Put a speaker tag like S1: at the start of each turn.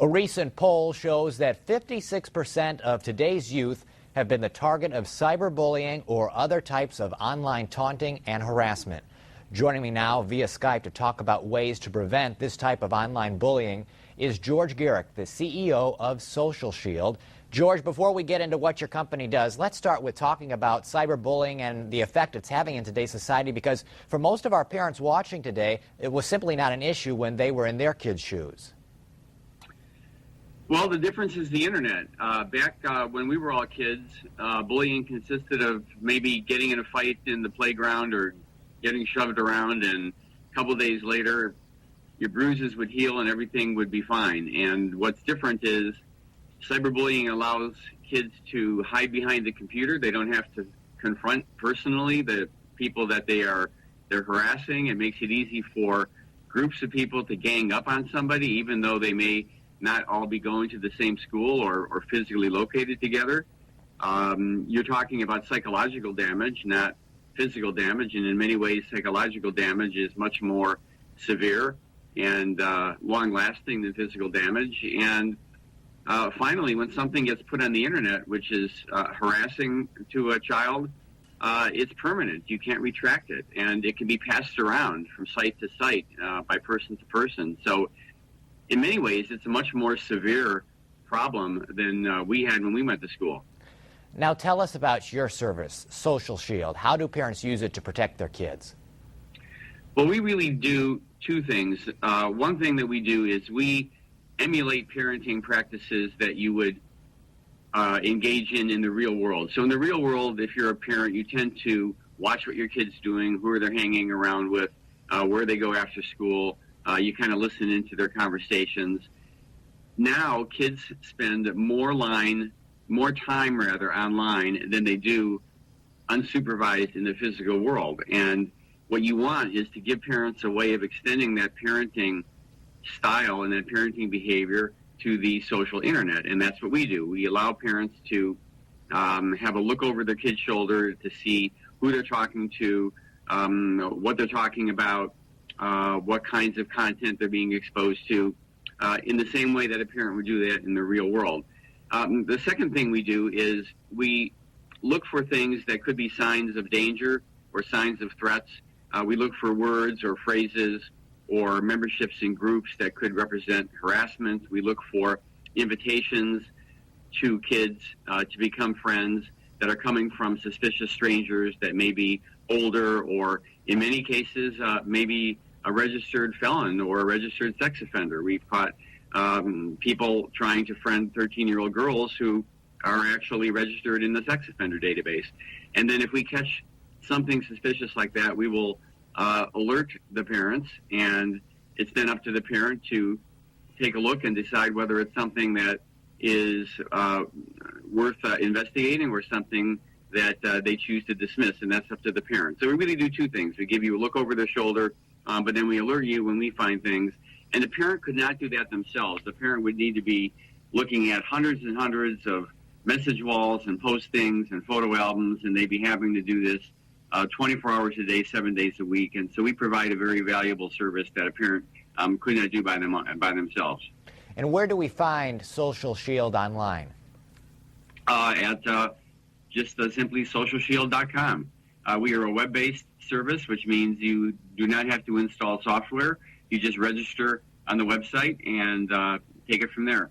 S1: A recent poll shows that 56% of today's youth have been the target of cyberbullying or other types of online taunting and harassment. Joining me now via Skype to talk about ways to prevent this type of online bullying is George Garrick, the CEO of SocialShield. George, before we get into what your company does, let's start with talking about cyberbullying and the effect it's having in today's society, because for most of our parents watching today, it was simply not an issue when they were in their kids' shoes.
S2: Well, the difference is the internet. Back when we were all kids, bullying consisted of maybe getting in a fight in the playground or getting shoved around, and a couple of days later, your bruises would heal and everything would be fine. And what's different is cyberbullying allows kids to hide behind the computer. They don't have to confront personally the people that they're harassing. It makes it easy for groups of people to gang up on somebody, even though they may not all be going to the same school or physically located together. You're talking about psychological damage, not physical damage, and in many ways psychological damage is much more severe and long-lasting than physical damage. And finally, when something gets put on the internet, which is harassing to a child, it's permanent. You can't retract it, and it can be passed around from site to site by person to person. So in many ways, it's a much more severe problem than we had when we went to school.
S1: Now tell us about your service, SocialShield. How do parents use it to protect their kids?
S2: Well, we really do two things. One thing that we do is we emulate parenting practices that you would engage in the real world. So in the real world, if you're a parent, you tend to watch what your kid's doing, who they're hanging around with, where they go after school. You kind of listen into their conversations. Now, kids spend more time online than they do unsupervised in the physical world. And what you want is to give parents a way of extending that parenting style and that parenting behavior to the social internet. And that's what we do. We allow parents to have a look over their kid's shoulder to see who they're talking to, what they're talking about, what kinds of content they're being exposed to, in the same way that a parent would do that in the real world. The second thing we do is we look for things that could be signs of danger or signs of threats. We look for words or phrases or memberships in groups that could represent harassment. We look for invitations to kids to become friends that are coming from suspicious strangers that may be older or, in many cases, maybe a registered felon or a registered sex offender. We've caught people trying to friend 13-year-old girls who are actually registered in the sex offender database. And then if we catch something suspicious like that, we will alert the parents, and it's then up to the parent to take a look and decide whether it's something that is worth investigating or something that they choose to dismiss, and that's up to the parent. So we really do two things. We give you a look over their shoulder, but then we alert you when we find things. And the parent could not do that themselves. The parent would need to be looking at hundreds and hundreds of message walls and postings and photo albums, and they'd be having to do this 24 hours a day, 7 days a week. And so we provide a very valuable service that a parent could not do by themselves.
S1: And where do we find SocialShield online?
S2: At just simply socialshield.com. We are a web-based service, which means you do not have to install software. You just register on the website and take it from there.